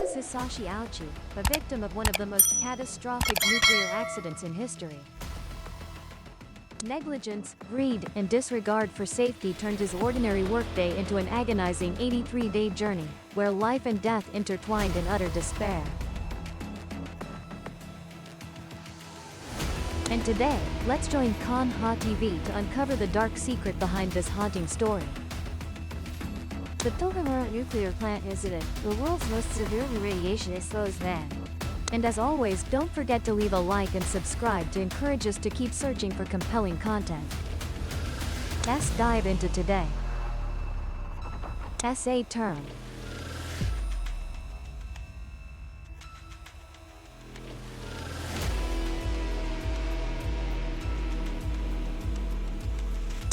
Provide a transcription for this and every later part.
was Hisashi Ouchi, a victim of one of the most catastrophic nuclear accidents in history. Negligence, greed, and disregard for safety turned his ordinary workday into an agonizing 83-day journey, where life and death intertwined in utter despair. And today, let's join Kanha TV to uncover the dark secret behind this haunting story. The Tokaimura nuclear plant incident, the world's most severely radiation-exposed man. And as always, don't forget to leave a like and subscribe to encourage us to keep searching for compelling content. Let's dive into today. SA term.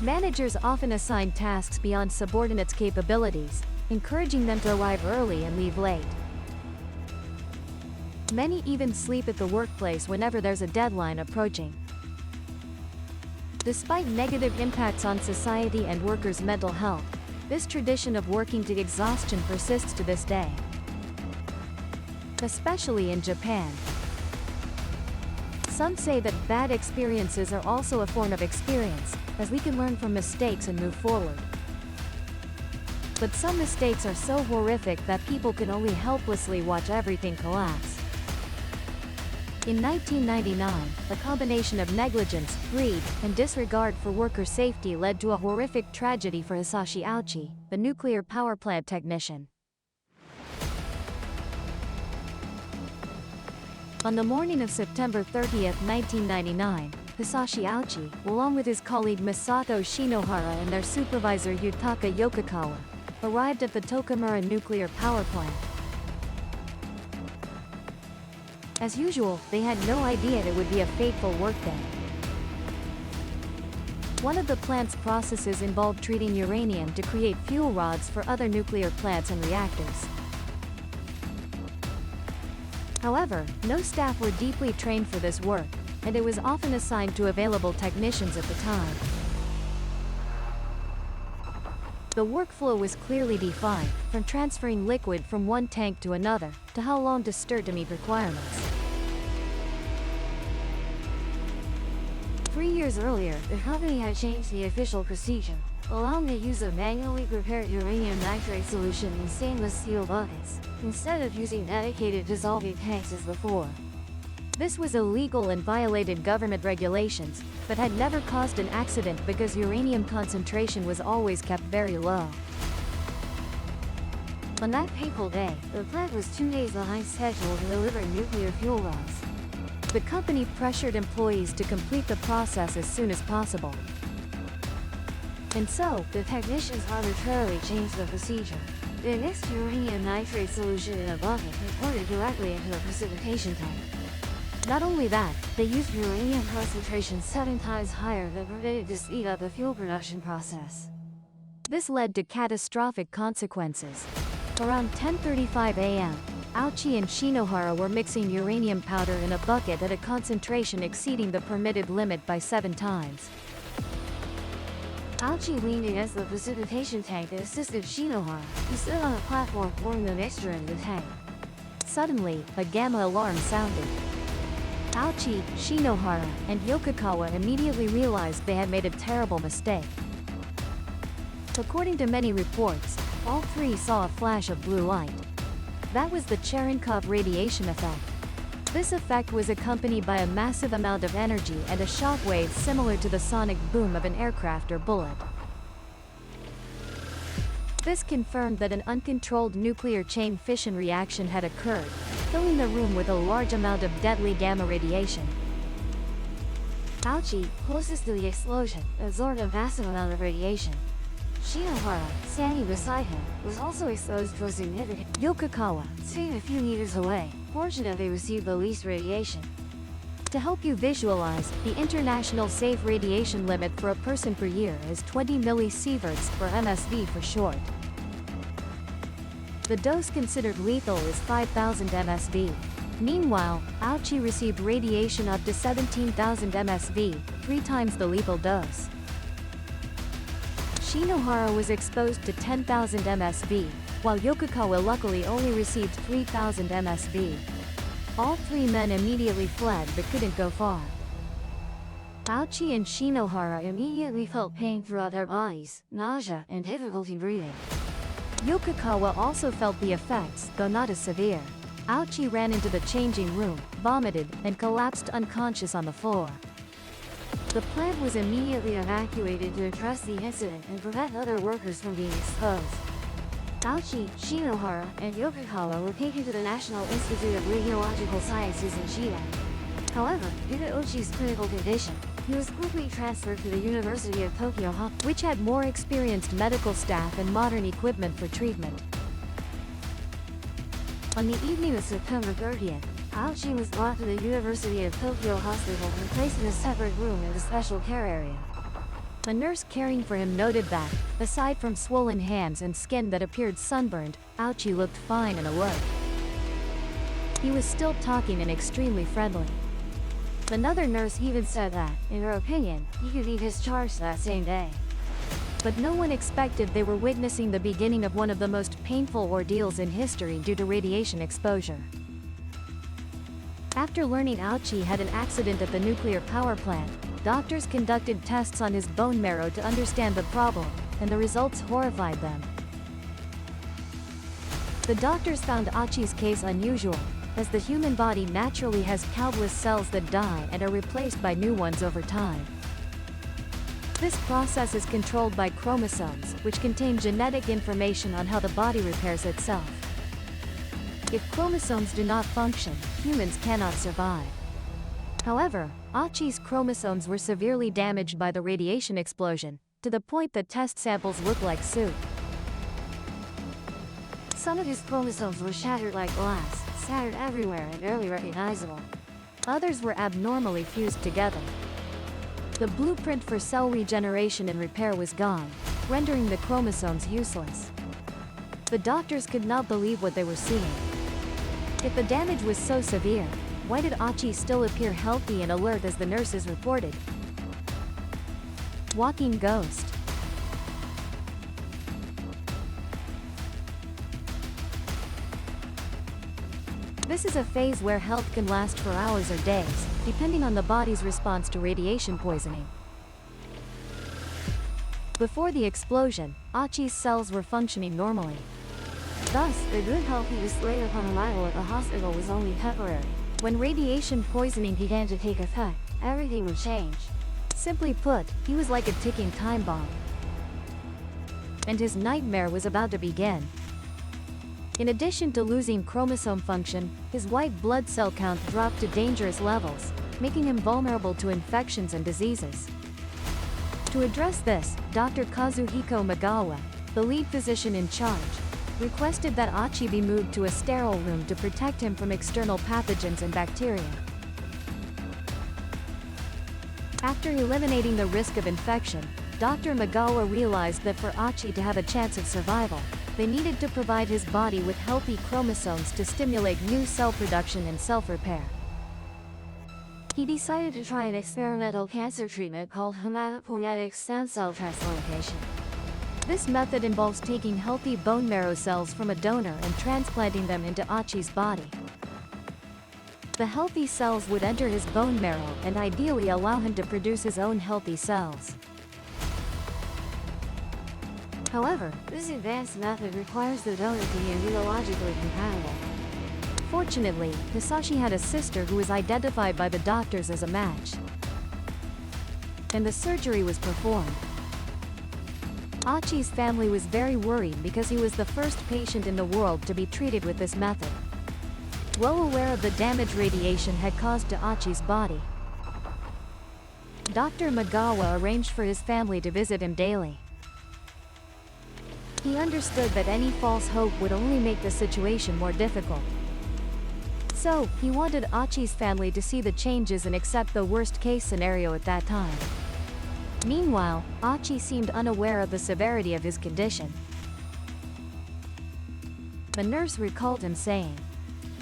Managers often assign tasks beyond subordinates' capabilities, encouraging them to arrive early and leave late. Many even sleep at the workplace whenever there's a deadline approaching. Despite negative impacts on society and workers' mental health, this tradition of working to exhaustion persists to this day, especially in Japan. Some say that bad experiences are also a form of experience, as we can learn from mistakes and move forward. But some mistakes are so horrific that people can only helplessly watch everything collapse. In 1999, a combination of negligence, greed, and disregard for worker safety led to a horrific tragedy for Hisashi Ouchi, the nuclear power plant technician. On the morning of September 30, 1999, Hisashi Ouchi, along with his colleague Masato Shinohara and their supervisor Yutaka Yokokawa, arrived at the Tokaimura nuclear power plant. As usual, they had no idea it would be a fateful workday. One of the plant's processes involved treating uranium to create fuel rods for other nuclear plants and reactors. However, no staff were deeply trained for this work, and it was often assigned to available technicians at the time. The workflow was clearly defined, from transferring liquid from one tank to another, to how long to stir to meet requirements. 3 years earlier, the company had changed the official procedure, allowing the use of manually prepared uranium nitrate solution in stainless steel buckets, instead of using dedicated dissolving tanks as before. This was illegal and violated government regulations, but had never caused an accident because uranium concentration was always kept very low. On that fateful day, the plant was 2 days behind schedule to deliver nuclear fuel rods. The company pressured employees to complete the process as soon as possible. And so, the technicians arbitrarily changed the procedure. They mixed uranium nitrate solution in a bucket and poured it directly into the precipitation tank. Not only that, they used uranium concentration 7 times higher than permitted to speed up the fuel production process. This led to catastrophic consequences. Around 10:35 a.m., Ouchi and Shinohara were mixing uranium powder in a bucket at a concentration exceeding the permitted limit by 7 times. Ouchi leaned against the precipitation tank and assisted Shinohara, who stood on a platform pouring the mixture in the tank. Suddenly, a gamma alarm sounded. Ouchi, Shinohara, and Yokokawa immediately realized they had made a terrible mistake. According to many reports, all 3 saw a flash of blue light. That was the Cherenkov radiation effect. This effect was accompanied by a massive amount of energy and a shockwave similar to the sonic boom of an aircraft or bullet. This confirmed that an uncontrolled nuclear chain fission reaction had occurred, filling the room with a large amount of deadly gamma radiation. Ouchi, closest to the explosion, absorbed a massive amount of radiation. Shinohara, standing beside him, was also exposed to a significant. Yokokawa, staying a few meters away, fortunately received the least radiation. To help you visualize, the international safe radiation limit for a person per year is 20 millisieverts, or MSV for short. The dose considered lethal is 5,000 MSV. Meanwhile, Ouchi received radiation up to 17,000 MSV, 3 times the lethal dose. Shinohara was exposed to 10,000 MSV, while Yokokawa luckily only received 3,000 MSV. All three men immediately fled but couldn't go far. Ouchi and Shinohara immediately felt pain throughout their bodies, nausea, and difficulty breathing. Yokokawa also felt the effects, though not as severe. Ouchi ran into the changing room, vomited, and collapsed unconscious on the floor. The plant was immediately evacuated to address the incident and prevent other workers from being exposed. Ouchi, Shinohara, and Yokokawa were taken to the National Institute of Radiological Sciences in Shiga. However, due to Ouchi's critical condition, he was quickly transferred to the University of Tokyo Hospital, which had more experienced medical staff and modern equipment for treatment. On the evening of September 30th, Ouchi was brought to the University of Tokyo Hospital and placed in a separate room in the special care area. The nurse caring for him noted that, aside from swollen hands and skin that appeared sunburned, Ouchi looked fine and alert. He was still talking and extremely friendly. Another nurse even said that, in her opinion, he could be discharged that same day. But no one expected they were witnessing the beginning of one of the most painful ordeals in history due to radiation exposure. After learning Ouchi had an accident at the nuclear power plant, doctors conducted tests on his bone marrow to understand the problem, and the results horrified them. The doctors found Ouchi's case unusual, as the human body naturally has countless cells that die and are replaced by new ones over time. This process is controlled by chromosomes, which contain genetic information on how the body repairs itself. If chromosomes do not function, humans cannot survive. However, Ouchi's chromosomes were severely damaged by the radiation explosion, to the point that test samples look like soup. Some of his chromosomes were shattered like glass, scattered everywhere and barely recognizable. Others were abnormally fused together. The blueprint for cell regeneration and repair was gone, rendering the chromosomes useless. The doctors could not believe what they were seeing. If the damage was so severe, why did Ouchi still appear healthy and alert as the nurses reported? Walking ghost. This is a phase where health can last for hours or days, depending on the body's response to radiation poisoning. Before the explosion, Ouchi's cells were functioning normally. Thus, the good health he displayed upon arrival at the hospital was only temporary. When radiation poisoning began to take effect, everything would change. Simply put, he was like a ticking time bomb. And his nightmare was about to begin. In addition to losing chromosome function, his white blood cell count dropped to dangerous levels, making him vulnerable to infections and diseases. To address this, Dr. Kazuhiko Magawa, the lead physician in charge, requested that Ouchi be moved to a sterile room to protect him from external pathogens and bacteria. After eliminating the risk of infection, Dr. Magawa realized that for Ouchi to have a chance of survival, they needed to provide his body with healthy chromosomes to stimulate new cell production and self-repair. He decided to try an experimental cancer treatment called hematopoietic stem cell transplantation. This method involves taking healthy bone marrow cells from a donor and transplanting them into Ouchi's body. The healthy cells would enter his bone marrow and ideally allow him to produce his own healthy cells. However, this advanced method requires the donor to be immunologically compatible. Fortunately, Hisashi had a sister who was identified by the doctors as a match, and the surgery was performed. Ouchi's family was very worried because he was the first patient in the world to be treated with this method. Well aware of the damage radiation had caused to Ouchi's body, Dr. Magawa arranged for his family to visit him daily. He understood that any false hope would only make the situation more difficult. So, he wanted Ouchi's family to see the changes and accept the worst-case scenario at that time. Meanwhile, Ouchi seemed unaware of the severity of his condition. The nurse recalled him saying,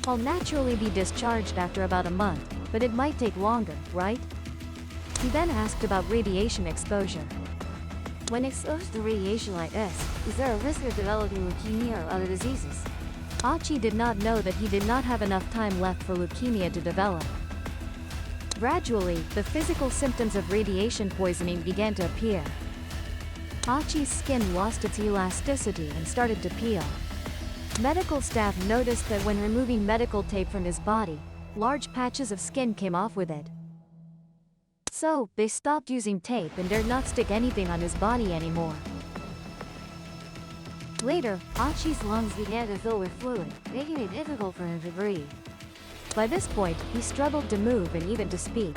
"I'll naturally be discharged after about a month, but it might take longer, right?" He then asked about radiation exposure. When exposed to radiation like this, is there a risk of developing leukemia or other diseases? Ouchi did not know that he did not have enough time left for leukemia to develop. Gradually, the physical symptoms of radiation poisoning began to appear. Ouchi's skin lost its elasticity and started to peel. Medical staff noticed that when removing medical tape from his body, large patches of skin came off with it. So, they stopped using tape and dared not stick anything on his body anymore. Later, Ouchi's lungs began to fill with fluid, making it difficult for him to breathe. By this point, he struggled to move and even to speak.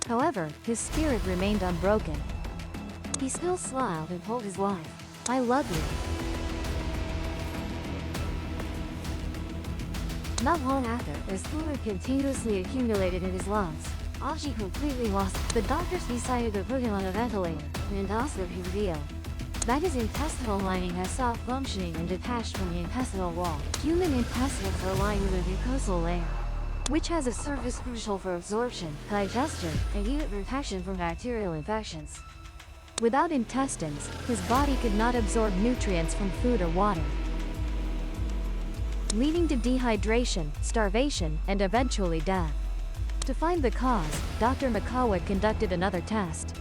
However, his spirit remained unbroken. He still smiled and told his wife, "I love you." Not long after, as fluid continuously accumulated in his lungs, Ouchi completely lost it. The doctors decided to put him on a ventilator. An endoscopy revealed that his intestinal lining has stopped functioning and detached from the intestinal wall. Human intestines are lined with a mucosal layer, which has a surface crucial for absorption, digestion, and even protection from bacterial infections. Without intestines, his body could not absorb nutrients from food or water, leading to dehydration, starvation, and eventually death. To find the cause, Dr. Mikawa conducted another test.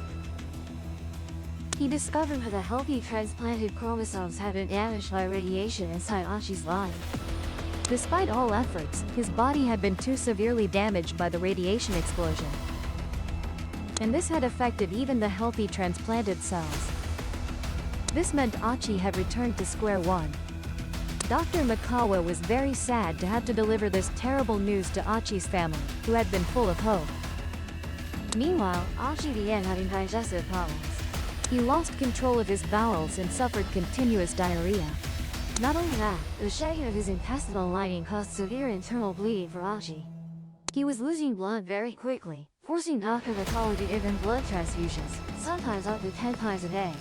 He discovered that the healthy transplanted chromosomes had been damaged by radiation inside Ouchi's body. Despite all efforts, his body had been too severely damaged by the radiation explosion. And this had affected even the healthy transplanted cells. This meant Ouchi had returned to square one. Dr. Mikawa was very sad to have to deliver this terrible news to Ouchi's family, who had been full of hope. Meanwhile, Ouchi began having digestive problems. He lost control of his bowels and suffered continuous diarrhea. Not only that, the shedding of his intestinal lining caused severe internal bleeding for Ouchi. He was losing blood very quickly, forcing Dr. Mikawa to give him blood transfusions, sometimes up to 10 times a day.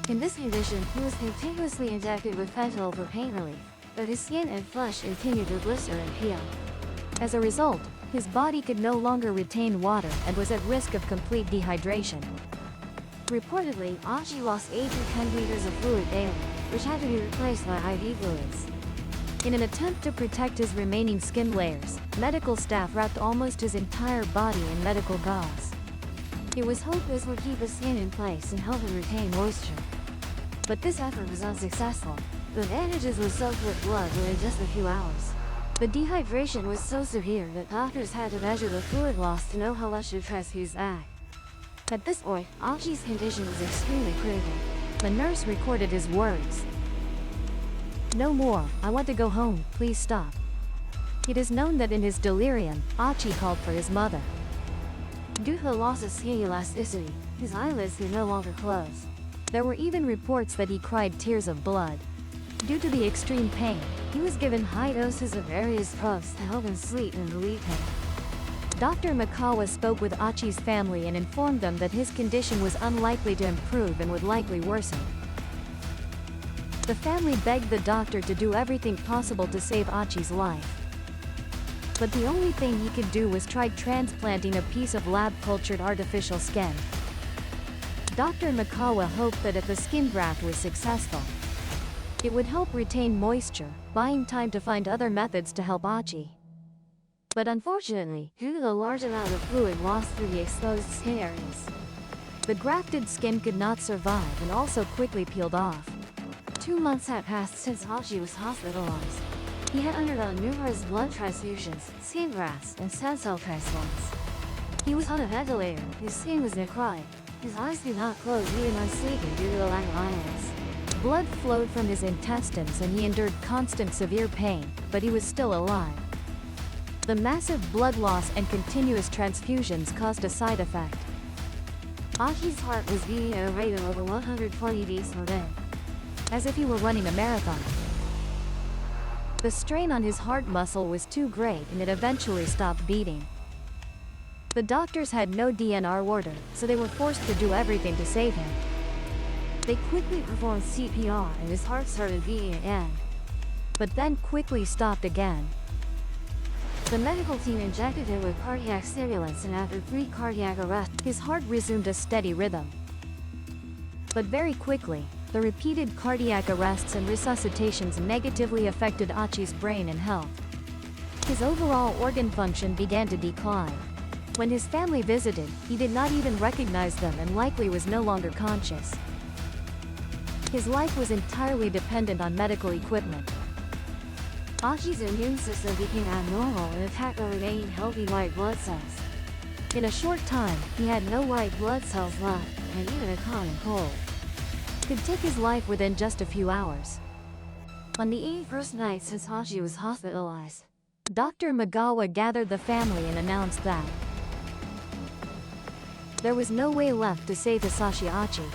In this condition, he was continuously injected with fentanyl for pain relief, but his skin and flesh continued to blister and peel. As a result, his body could no longer retain water and was at risk of complete dehydration. Reportedly, Ouchi lost 8 to 10 liters of fluid daily, which had to be replaced by IV fluids. In an attempt to protect his remaining skin layers, medical staff wrapped almost his entire body in medical gauze. It was hoped this would keep his skin in place and help him retain moisture. But this effort was unsuccessful. The bandages were soaked with blood within just a few hours. The dehydration was so severe that doctors had to measure the fluid loss to know how much to transfuse back. At this point, Ouchi's condition was extremely critical. The nurse recorded his words. "No more, I want to go home, please stop." It is known that in his delirium, Ouchi called for his mother. Due to the loss of skin elasticity, his eyelids could no longer close. There were even reports that he cried tears of blood. Due to the extreme pain, he was given high doses of various drugs to help him sleep and relieve pain. Dr. Mikawa spoke with Ouchi's family and informed them that his condition was unlikely to improve and would likely worsen. The family begged the doctor to do everything possible to save Ouchi's life. But the only thing he could do was try transplanting a piece of lab-cultured artificial skin. Dr. Mikawa hoped that if the skin graft was successful, it would help retain moisture, buying time to find other methods to help Ouchi. But unfortunately, due to the large amount of fluid lost through the exposed skin areas, the grafted skin could not survive and also quickly peeled off. 2 months had passed since Ouchi was hospitalized. He had undergone numerous blood transfusions, skin grafts, and stem cell transplants. He was on a ventilator, his skin was necrotic, his eyes could not close even when sleeping due to the lack of eyelids. Blood flowed from his intestines and he endured constant severe pain, but he was still alive. The massive blood loss and continuous transfusions caused a side effect. Ouchi's heart was beating at a rate of over 120 beats per minute, as if he were running a marathon. The strain on his heart muscle was too great and it eventually stopped beating. The doctors had no DNR order, so they were forced to do everything to save him. They quickly performed CPR and his heart started beating again, but then quickly stopped again. The medical team injected him with cardiac stimulants and after 3 cardiac arrests, his heart resumed a steady rhythm. But very quickly, the repeated cardiac arrests and resuscitations negatively affected Ouchi's brain and health. His overall organ function began to decline. When his family visited, he did not even recognize them and likely was no longer conscious. His life was entirely dependent on medical equipment. Ouchi's immune system became abnormal and attacked the remaining healthy white blood cells. In a short time, He had no white blood cells left, and even a common cold. could take his life within just a few hours. On the 81st night since Hisashi was hospitalized, Dr. Magawa gathered the family and announced that there was no way left to save Hisashi Ouchi.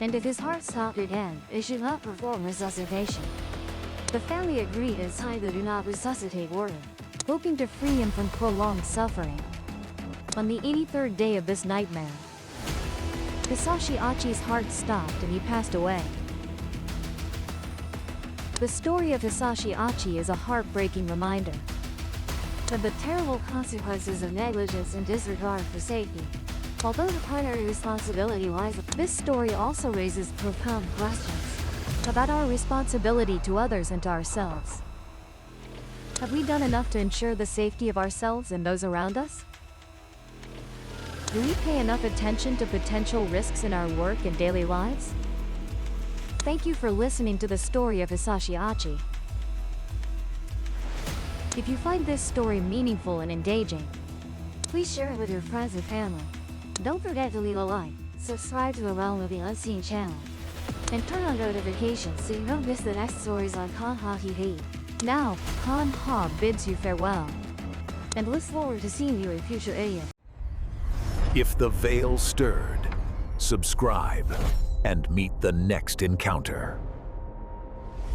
and if his heart stopped again, it should not perform resuscitation. The family agreed it's time to do not resuscitate Warden, hoping to free him from prolonged suffering. On the 83rd day of this nightmare, Hisashi Ouchi's heart stopped and he passed away. The story of Hisashi Ouchi is a heartbreaking reminder of the terrible consequences of negligence and disregard for safety. Although the primary responsibility lies, this story also raises profound questions. about our responsibility to others and to ourselves. Have we done enough to ensure the safety of ourselves and those around us? Do we pay enough attention to potential risks in our work and daily lives? Thank you for listening to the story of Hisashi Ouchi. If you find this story meaningful and engaging, Please share it with your friends and family. Don't forget to leave a like, subscribe to the Realm of the Unseen channel, and turn on notifications so you don't miss the next stories on Kanha TV. now, Kanha bids you farewell. And looks forward to seeing you in future videos. If the veil stirred, subscribe and meet the next encounter.